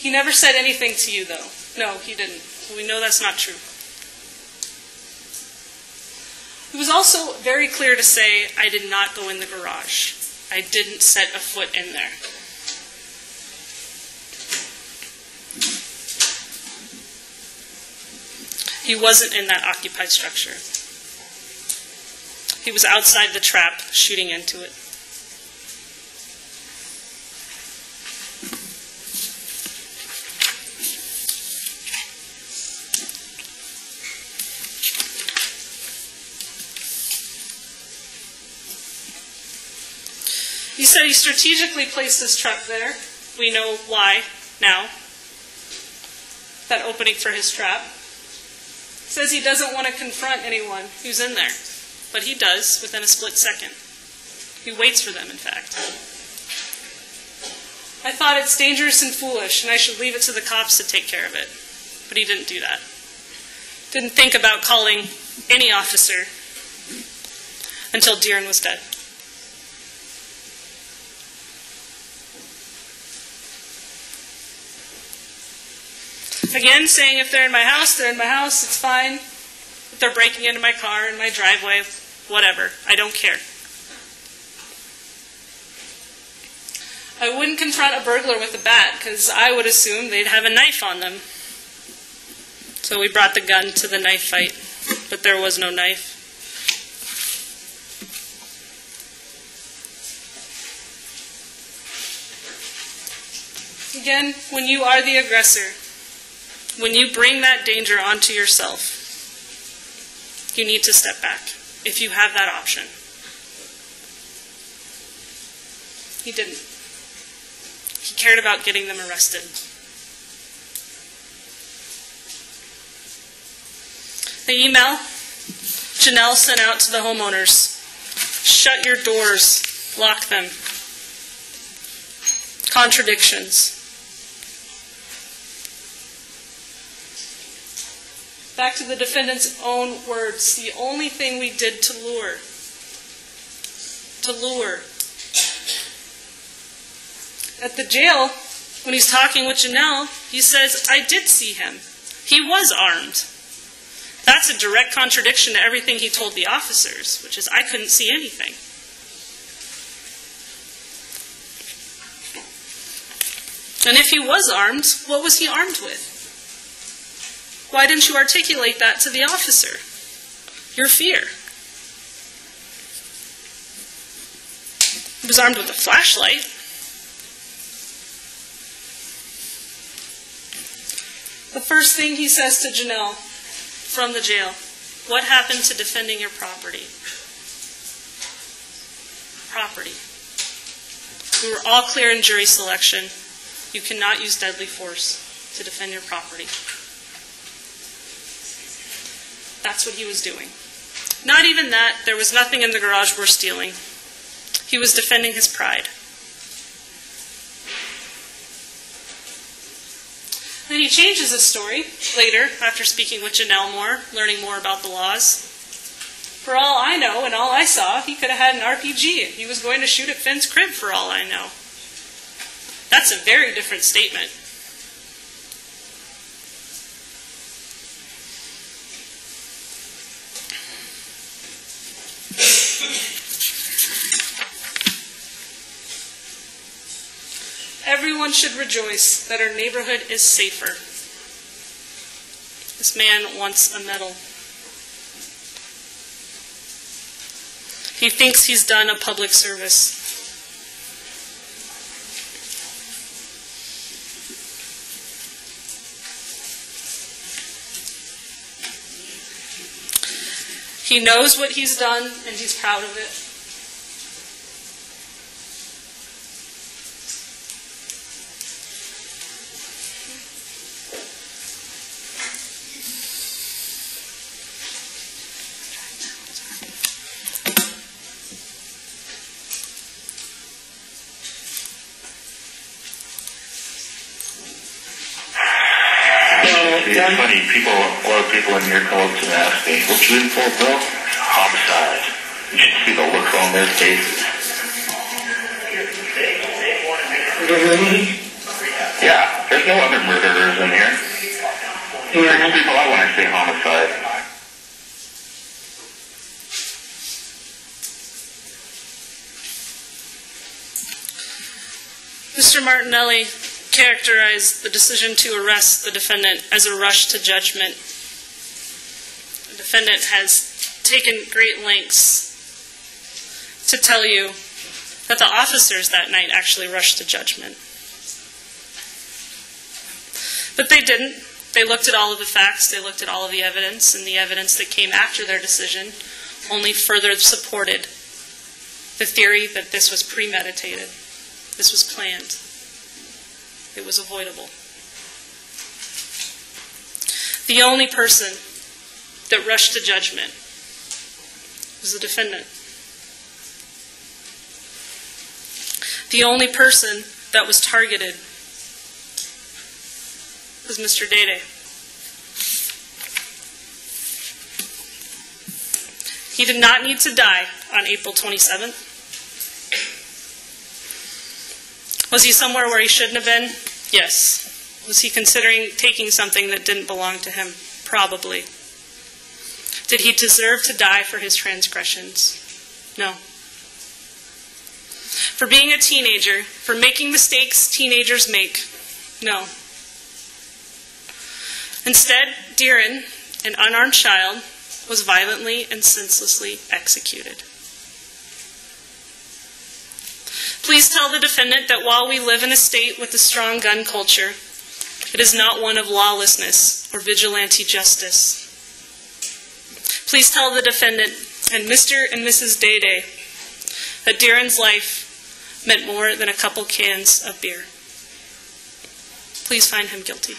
He never said anything to you, though. No, he didn't. We know that's not true. He was also very clear to say, I did not go in the garage. I didn't set a foot in there. He wasn't in that occupied structure. He was outside the trap, shooting into it. He said he strategically placed his trap there. We know why now. That opening for his trap. He says he doesn't want to confront anyone who's in there. But he does within a split second. He waits for them, in fact. I thought it's dangerous and foolish, and I should leave it to the cops to take care of it. But he didn't do that. Didn't think about calling any officer until Deeren was dead. Again, saying if they're in my house, they're in my house, it's fine. If they're breaking into my car, in my driveway, whatever, I don't care. I wouldn't confront a burglar with a bat, because I would assume they'd have a knife on them. So we brought the gun to the knife fight, but there was no knife. Again, when you are the aggressor, when you bring that danger onto yourself, you need to step back, if you have that option. He didn't. He cared about getting them arrested. The email Janelle sent out to the homeowners: shut your doors, lock them. Contradictions. Back to the defendant's own words, the only thing we did to lure. At the jail, when he's talking with Janelle, he says, I did see him. He was armed. That's a direct contradiction to everything he told the officers, which is, I couldn't see anything. And if he was armed, what was he armed with? Why didn't you articulate that to the officer? Your fear. He was armed with a flashlight. The first thing he says to Janelle from the jail: what happened to defending your property? Property. We were all clear in jury selection. You cannot use deadly force to defend your property. That's what he was doing. Not even that. There was nothing in the garage worth stealing. He was defending his pride. Then he changes his story later, after speaking with Janelle more, learning more about the laws. For all I know and all I saw, he could have had an RPG. He was going to shoot at Finn's crib for all I know. That's a very different statement. Everyone should rejoice that our neighborhood is safer. This man wants a medal. He thinks he's done a public service. He knows what he's done, and he's proud of it. It's funny, a lot of people in here come up to me and ask me, what you in for, bro? Homicide. You should see the looks on their faces. Yeah, There's no other murderers in here. Yeah. 6 people out when I say homicide. Mr. Martinelli characterized the decision to arrest the defendant as a rush to judgment. The defendant has taken great lengths to tell you that the officers that night actually rushed to judgment. But they didn't. They looked at all of the facts, they looked at all of the evidence, and the evidence that came after their decision only further supported the theory that this was premeditated. This was planned. It was avoidable. The only person that rushed to judgment was the defendant. The only person that was targeted was Mr. Dede. He did not need to die on April 27th. Was he somewhere where he shouldn't have been? Yes. Was he considering taking something that didn't belong to him? Probably. Did he deserve to die for his transgressions? No. For being a teenager, for making mistakes teenagers make? No. Instead, Darren, an unarmed child, was violently and senselessly executed. Please tell the defendant that while we live in a state with a strong gun culture, it is not one of lawlessness or vigilante justice. Please tell the defendant and Mr. and Mrs. Dede that Darren's life meant more than a couple cans of beer. Please find him guilty.